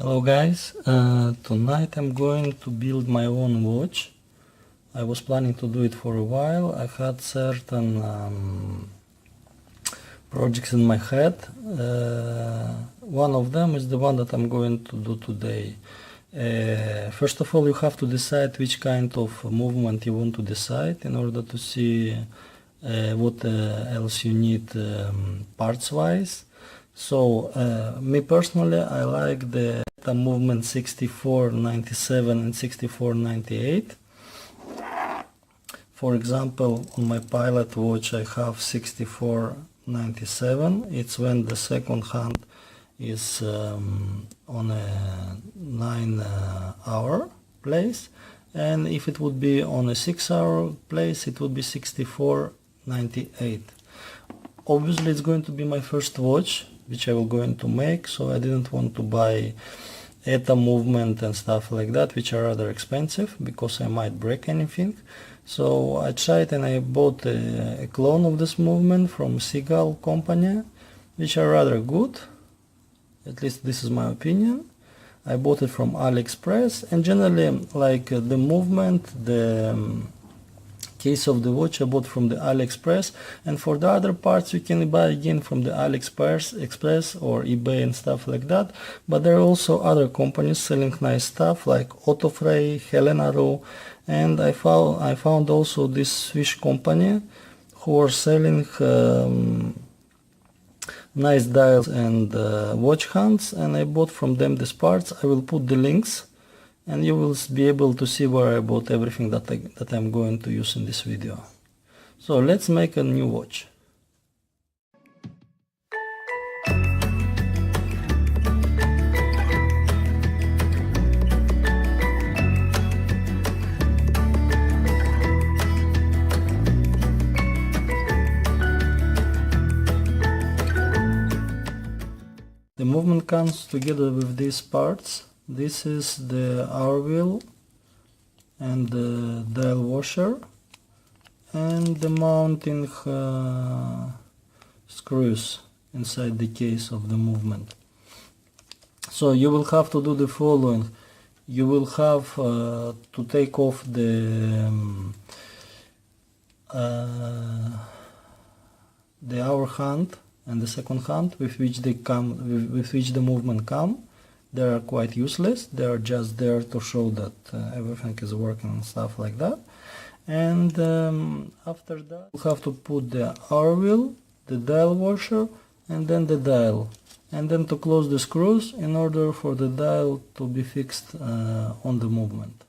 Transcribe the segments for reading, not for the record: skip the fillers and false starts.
Hello guys, tonight I'm going to build my own watch. I was planning to do it for a while. I had certain projects in my head. One of them is the one that I'm going to do today. First of all, you have to decide which kind of movement you want to decide in order to see what else you need parts wise. So me personally, I like the movement 6497 and 6498. For example, on my Pilot watch I have 6497. It's when the second hand is on a 9-hour place, and if it would be on a 6-hour place it would be 6498. Obviously it's going to be my first watch which I will going to make, so I didn't want to buy ETA movement and stuff like that, which are rather expensive because I might break anything. So I tried and I bought a clone of this movement from Seagull company, which are rather good. At least this is my opinion. I bought it from AliExpress, and generally like the movement, the case of the watch I bought from the AliExpress, and for the other parts you can buy again from the AliExpress or eBay and stuff like that. But there are also other companies selling nice stuff like Autofrey, Helena.ru, and I found also this Swiss company who are selling nice dials and watch hands, and I bought from them these parts. I will put the links and you will be able to see where I bought everything that I'm going to use in this video. So let's make a new watch. The movement comes together with these parts. This is the hour wheel and the dial washer and the mounting screws inside the case of the movement. So you will have to do the following. You will have to take off the hour hand and the second hand with which the movement come. They are quite useless. They are just there to show that everything is working and stuff like that. And after that you have to put the hour wheel, the dial washer, and then the dial, and then to close the screws in order for the dial to be fixed on the movement.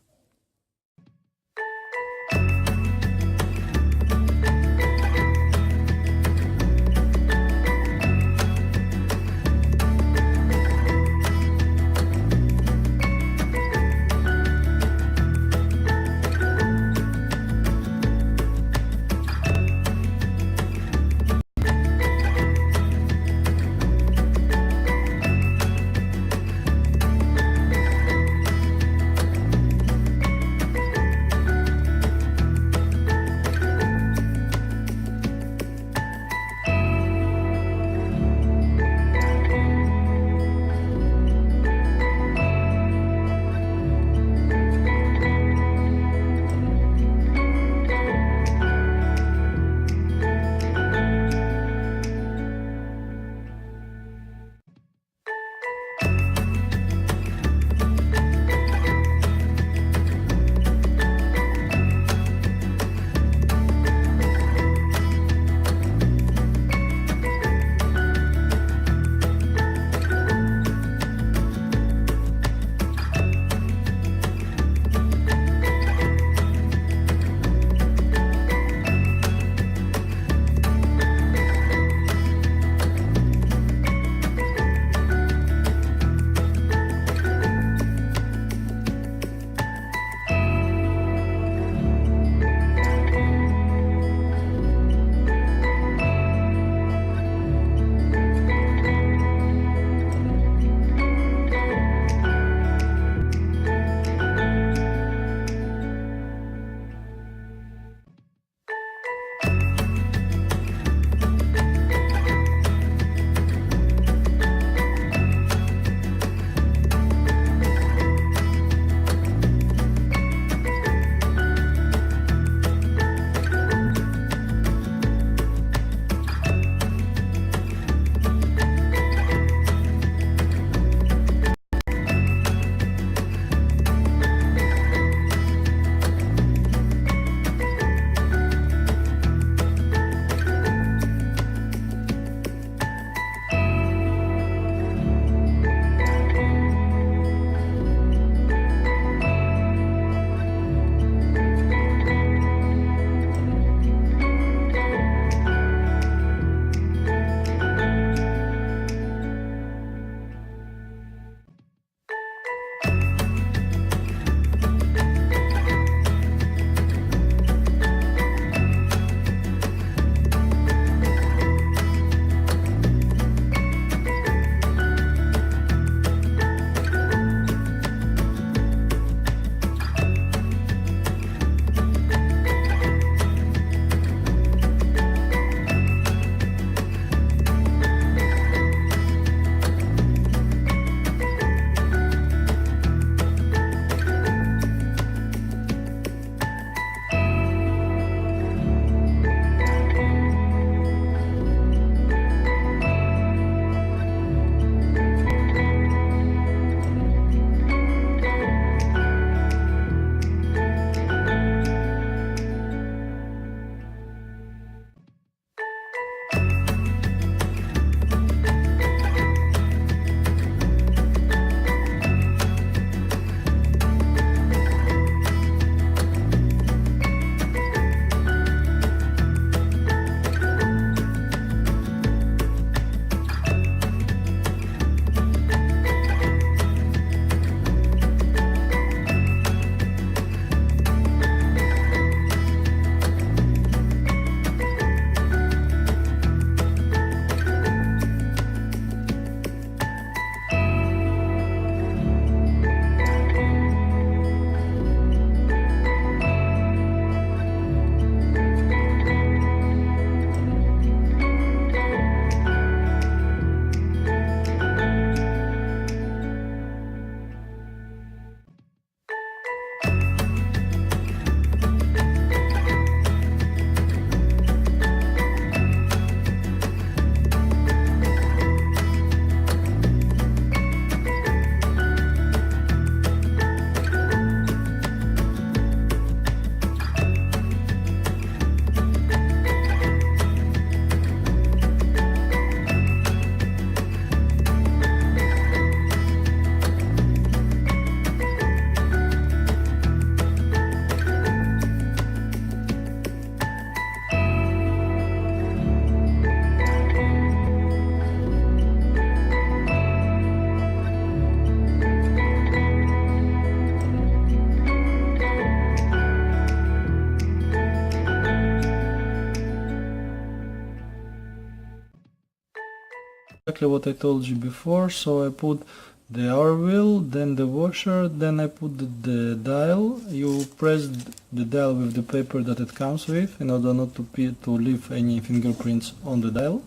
exactly what I told you before. So I put the hour wheel, then the washer, then I put the dial. You press the dial with the paper that it comes with in order not to leave any fingerprints on the dial.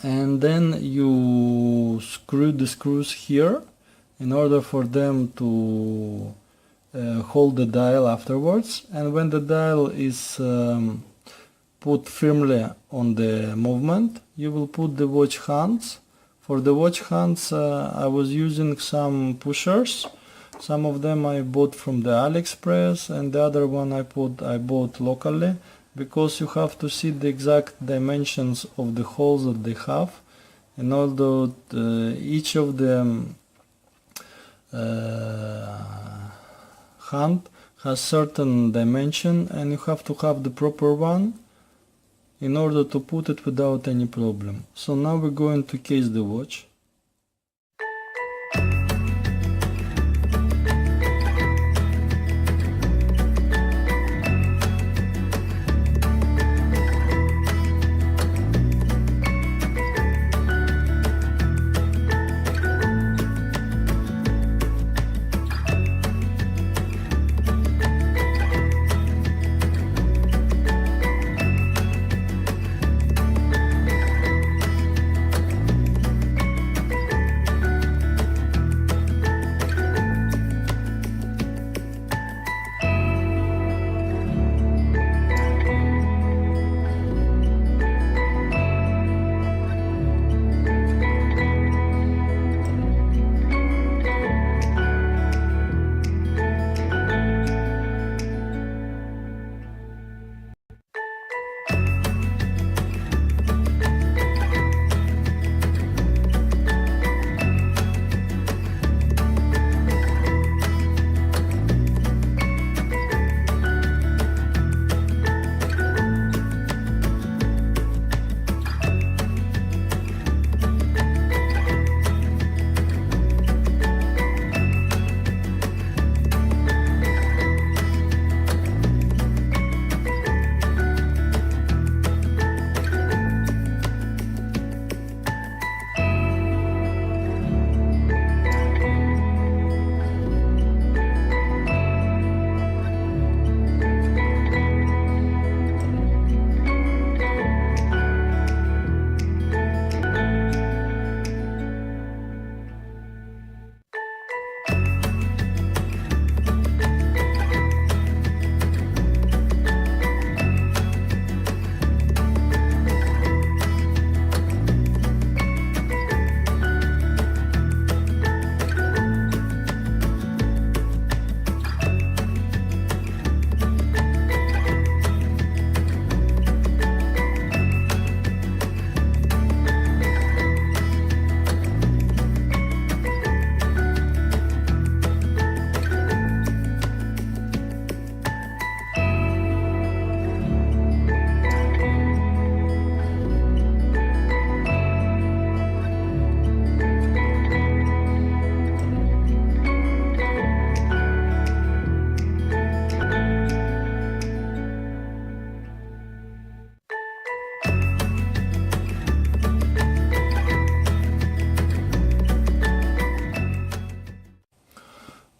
And then you screw the screws here in order for them to hold the dial afterwards. And when the dial is put firmly on the movement, you will put the watch hands. For the watch hands I was using some pushers. Some of them I bought from the AliExpress, and the other one I bought locally, because you have to see the exact dimensions of the holes that they have, and although each of the hand has certain dimension, and you have to have the proper one in order to put it without any problem. So now we're going to case the watch.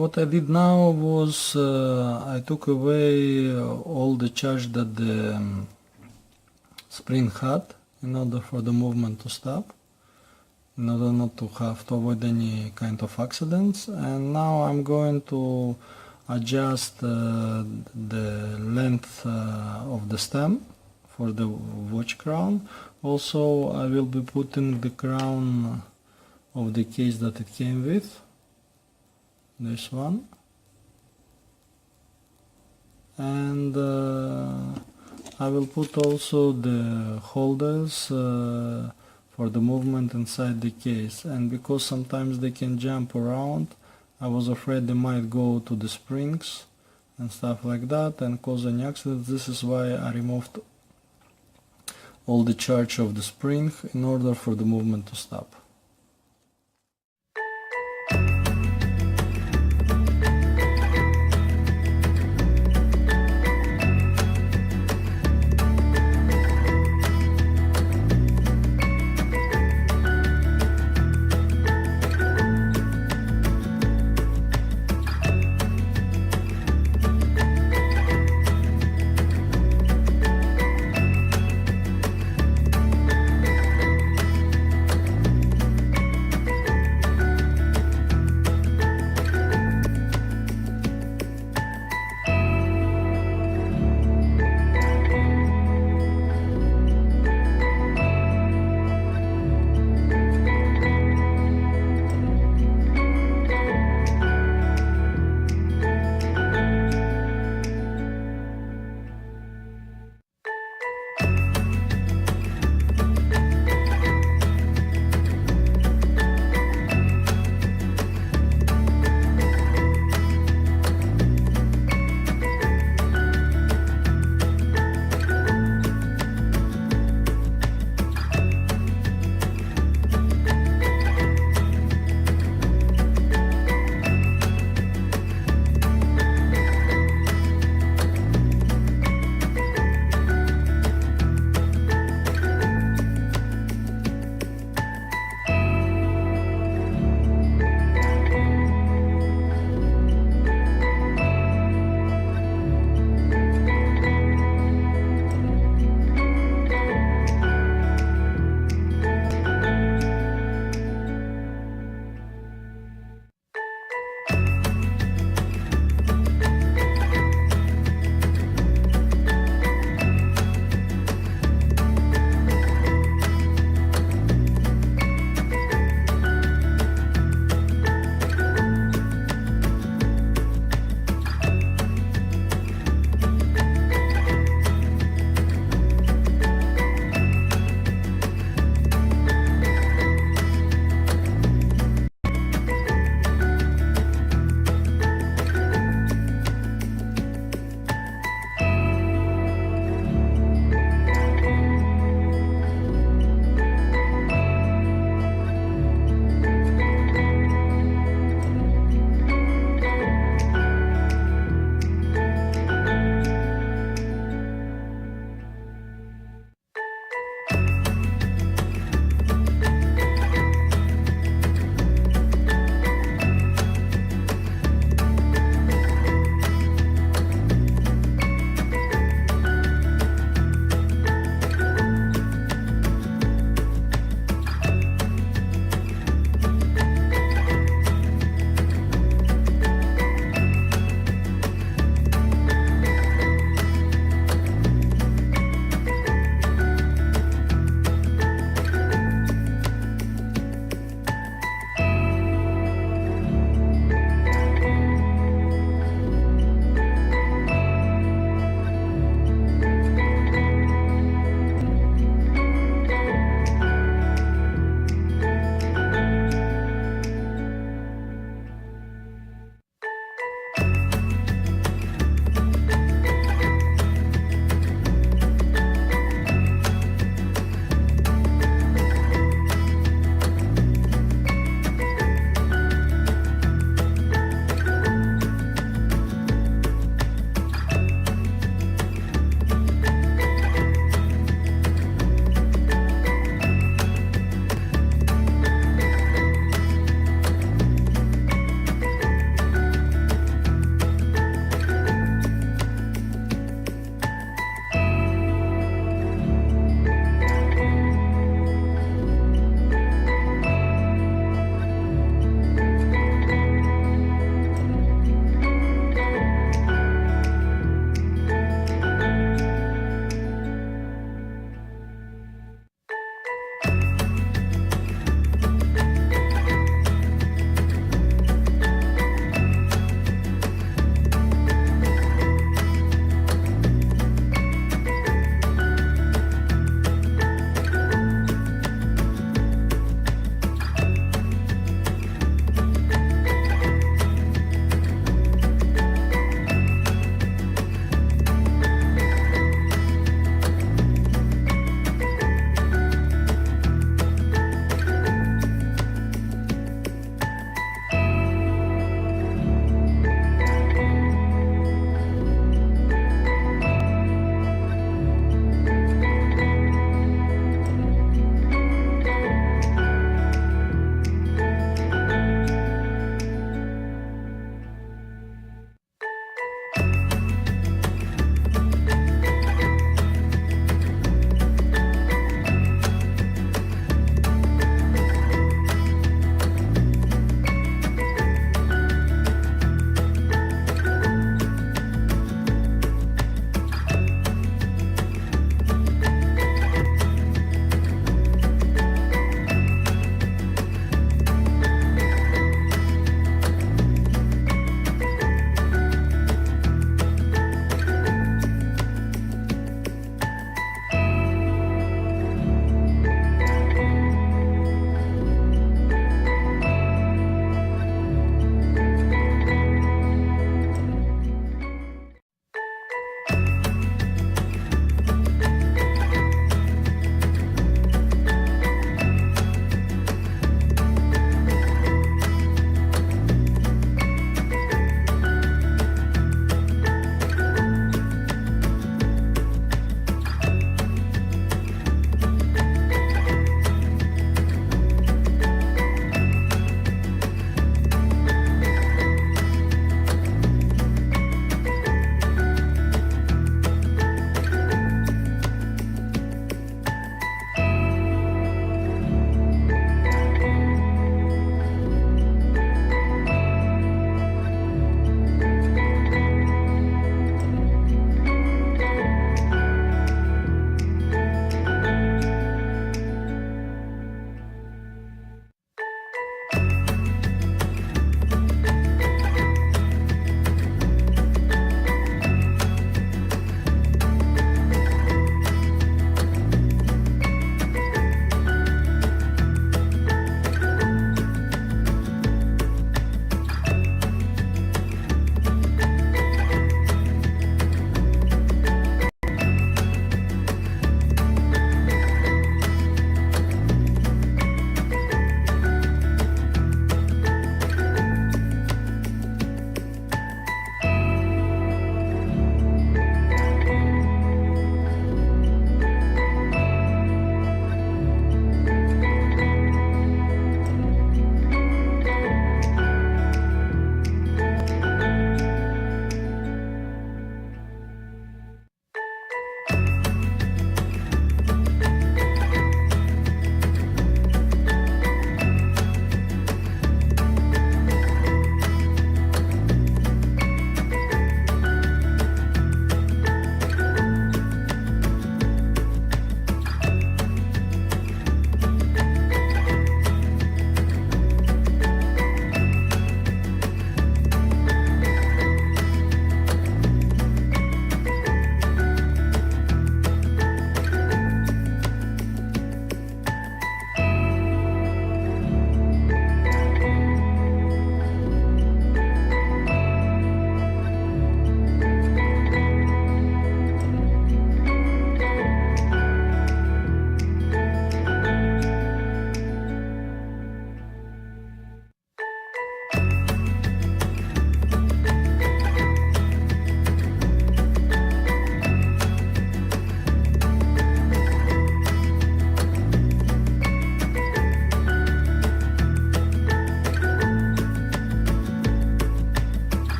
What I did now was I took away all the charge that the spring had in order for the movement to stop, in order not to have to avoid any kind of accidents. And now I'm going to adjust the length of the stem for the watch crown. Also I will be putting the crown of the case that it came with, this one, and I will put also the holders for the movement inside the case. And because sometimes they can jump around, I was afraid they might go to the springs and stuff like that and cause any accidents. This is why I removed all the charge of the spring in order for the movement to stop.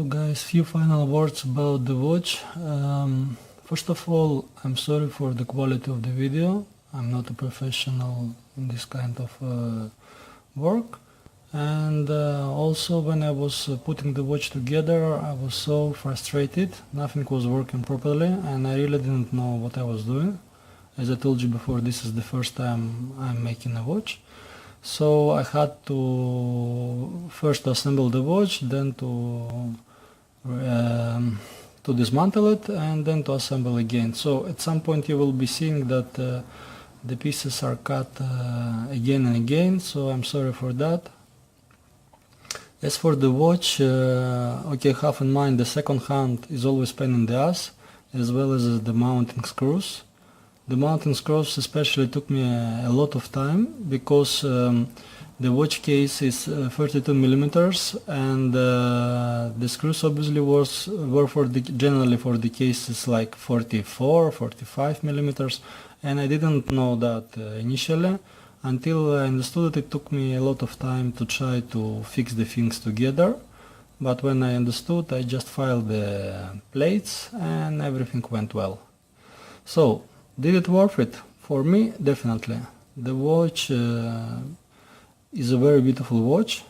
So guys, few final words about the watch. First of all, I'm sorry for the quality of the video. I'm not a professional in this kind of work. And also when I was putting the watch together, I was so frustrated. Nothing was working properly and I really didn't know what I was doing. As I told you before, this is the first time I'm making a watch. So I had to first assemble the watch, then to dismantle it, and then to assemble again. So at some point you will be seeing that the pieces are cut again and again, so I'm sorry for that. As for the watch, okay, have in mind the second hand is always pain in the ass, as well as the mounting screws. The mounting screws especially took me a lot of time because the watch case is 32 millimeters and the screws obviously were generally for the cases like 44, 45 millimeters, and I didn't know that initially until I understood it took me a lot of time to try to fix the things together. But when I understood, I just filed the plates and everything went well. So, did it worth it? For me, definitely. The watch is a very beautiful watch.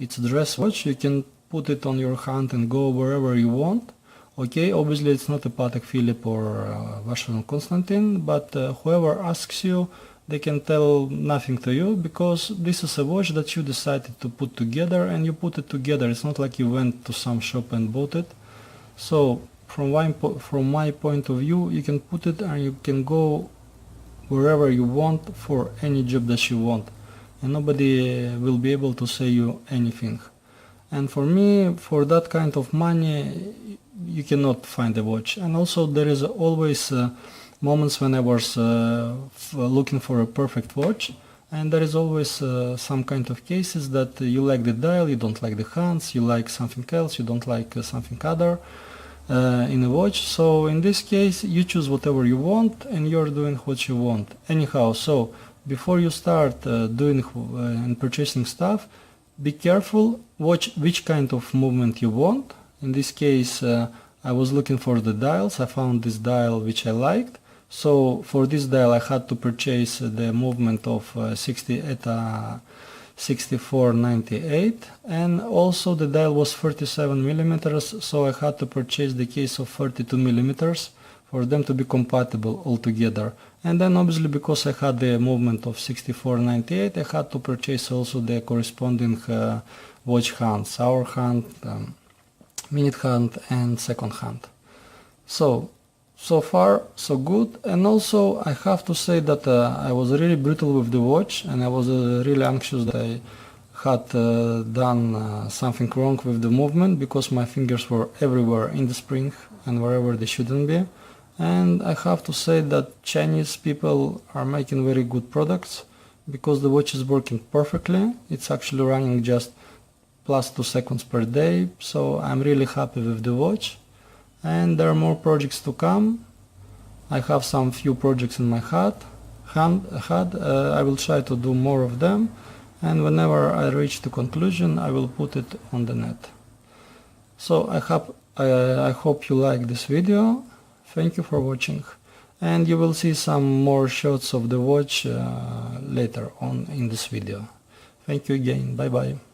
It's a dress watch. You can put it on your hand and go wherever you want. Okay, obviously it's not a Patek Philippe or Vacheron Constantin, but whoever asks you, they can tell nothing to you because this is a watch that you decided to put together and you put it together. It's not like you went to some shop and bought it. So from my point of view, you can put it and you can go wherever you want for any job that you want, and nobody will be able to say you anything. And for me, for that kind of money, you cannot find a watch. And also there is always moments when I was looking for a perfect watch, and there is always some kind of cases that you like the dial, you don't like the hands, you like something else, you don't like something other in a watch. So in this case you choose whatever you want and you're doing what you want. Anyhow, so before you start doing and purchasing stuff, be careful, watch which kind of movement you want. In this case I was looking for the dials. I found this dial which I liked. So for this dial I had to purchase the movement of 6498, and also the dial was 37 millimeters, so I had to purchase the case of 32 millimeters for them to be compatible altogether. And then obviously because I had the movement of 6498, I had to purchase also the corresponding watch hands, hour hand, minute hand and second hand. So far so good. And also I have to say that I was really brutal with the watch and I was really anxious that I had done something wrong with the movement because my fingers were everywhere in the spring and wherever they shouldn't be. And I have to say that Chinese people are making very good products because the watch is working perfectly. It's actually running just plus 2 seconds per day, so I'm really happy with the watch. And there are more projects to come. I have some few projects in my head. I will try to do more of them, and whenever I reach the conclusion I will put it on the net. So I hope you like this video. Thank you for watching, and you will see some more shots of the watch later on in this video. Thank you again. Bye bye.